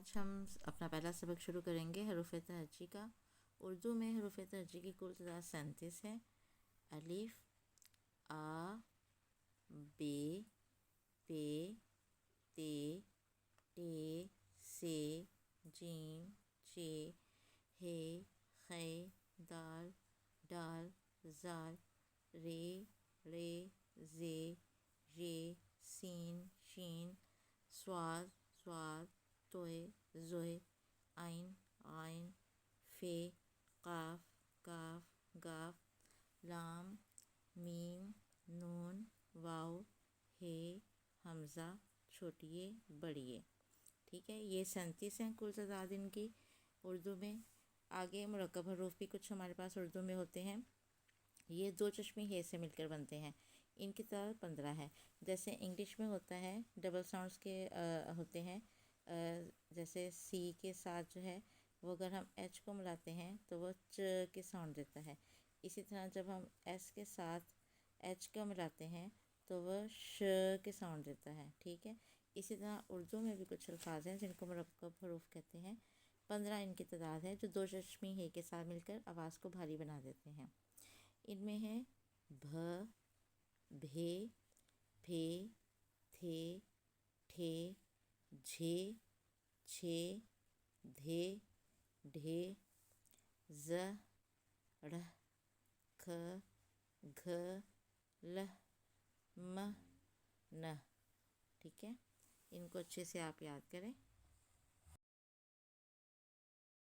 آج ہم اپنا پہلا سبق شروع کریں گے حروف تہجی کا۔ اردو میں حروف تہجی کی کل تعداد 37 ہے۔ الف، آ، بے، پے، تے، ٹے، سے، جیم، چے، ہے، خے، دال، ڈال، زال، رے، رے، زے، ژے، سین، شین، صاد، صاد، توئے، زوئے، عین، غین، فے، قاف، کاف، گاف، لام، میم، نون، واو، ہے، حمزہ، چھوٹیے بڑیے۔ ٹھیک ہے، یہ 37 ہیں کل تعداد ان کی اردو میں۔ آگے مرکب حروف بھی کچھ ہمارے پاس اردو میں ہوتے ہیں۔ یہ دو چشمی ہے سے مل کر بنتے ہیں۔ ان کی تعداد 15 ہے۔ جیسے انگلش میں ہوتا ہے ڈبل ساؤنڈس کے ہوتے ہیں، جیسے سی کے ساتھ جو ہے وہ اگر ہم ایچ کو ملاتے ہیں تو وہ چ کے ساؤنڈ دیتا ہے۔ اسی طرح جب ہم ایس کے ساتھ ایچ کو ملاتے ہیں تو وہ ش کے ساؤنڈ دیتا ہے۔ ٹھیک ہے، اسی طرح اردو میں بھی کچھ الفاظ ہیں جن کو مرکب حروف کہتے ہیں۔ 15 ان کی تعداد ہے جو دو چشمی ہے کے ساتھ مل کر آواز کو بھاری بنا دیتے ہیں۔ ان میں ہے بھ، بھے، بھے، تھے، ٹھے، جھے، چھے، دھے، ڈھے، ز، ڑ، کھ، گھ، ل، م، ن۔ ٹھیک ہے، ان کو اچھے سے آپ یاد کریں۔